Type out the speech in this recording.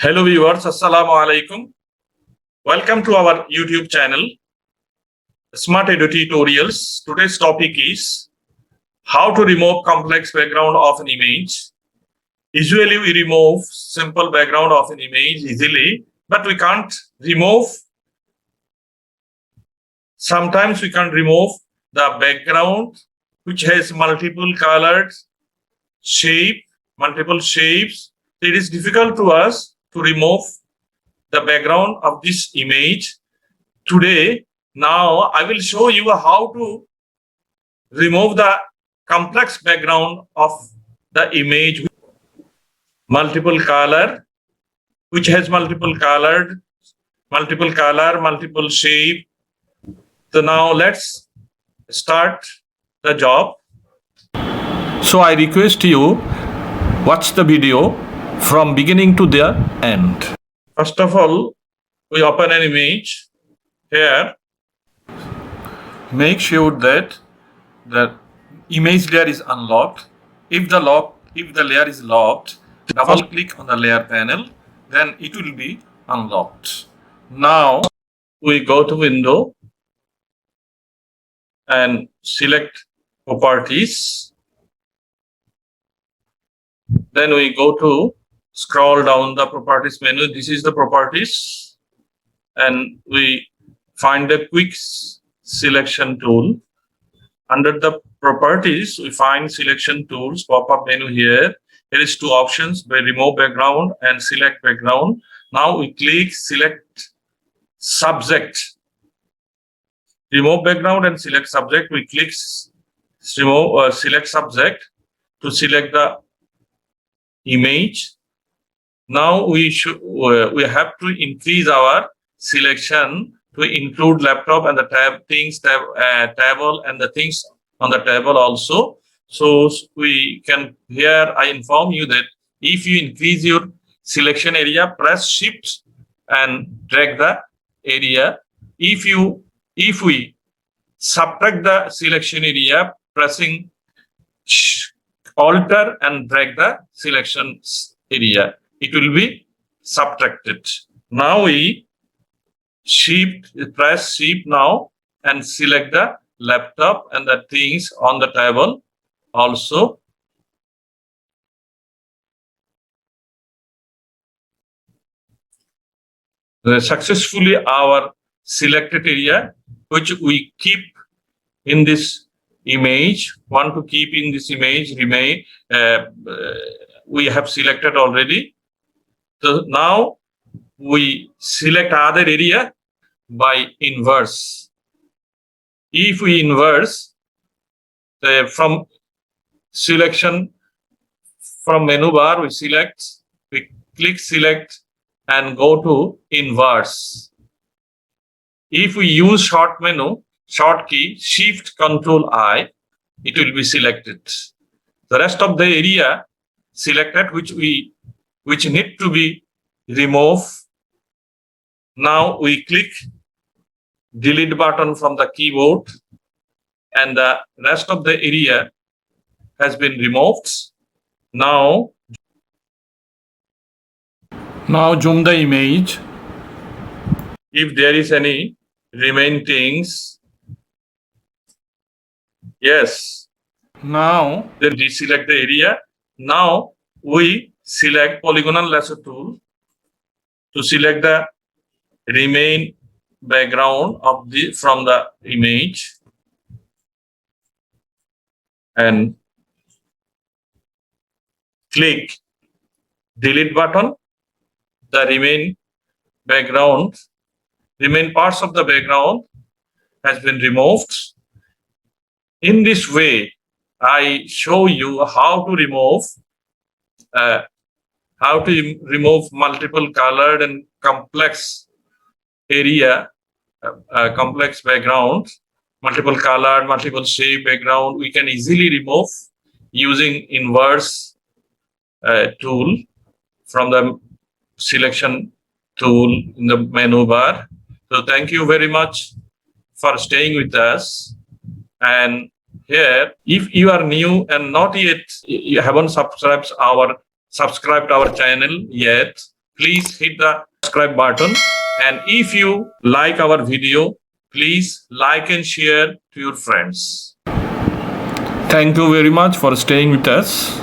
Hello viewers, Assalamu alaikum. Welcome to our YouTube channel, Smart Edututorials. Today's topic is how to remove complex background of an image. Usually we remove simple background of an image easily, but we can't remove, sometimes we can't remove the background which has multiple colored multiple shapes. It is difficult to us to remove the background of this image. Today, now I will show you how to remove the complex background of the image with multiple color, which has multiple color, multiple shape. So now let's start the job. So I request you watch the video from beginning to the end. First of all, we open an image. Here, make sure that the image layer is unlocked. If the layer is locked, double click on the layer panel, then it will be unlocked. Now we go to window and select properties. Then we go to scroll down the properties menu. This is the properties, and we find the quick selection tool. Under the properties, we find selection tools pop-up menu here. There is two options: remove background and select background. Now we click select subject. Remove background and select subject. We click remove select subject to select the image. Now we have to increase our selection to include laptop and the table and the things on the table also. So we can, here I inform you that if you increase your selection area, press shift and drag the area. If we subtract the selection area, pressing alter and drag the selection area, it will be subtracted. Now we press shift now and select the laptop and the things on the table also. Successfully our selected area, which we keep in this image, want to keep in this image, remain, we have selected already. So now we select other area by inverse. If we inverse from selection, from menu bar, we click select and go to inverse. If we use short key, shift control I, it will be selected. The rest of the area selected which need to be removed. Now we click delete button from the keyboard and the rest of the area has been removed. Now zoom the image. If there is any remain things, yes. Now then deselect the area. Now we select polygonal lasso tool to select the remain background of from the image and click delete button. The remain parts of the background has been removed. In this way, I show you how to remove multiple colored and complex area, complex background, multiple colored, multiple shape background. We can easily remove using inverse tool from the selection tool in the menu bar. So thank you very much for staying with us. And here, if you are new and not yet, you haven't subscribed our channel yet, please hit the subscribe button. And if you like our video, please like and share to your friends. Thank you very much for staying with us.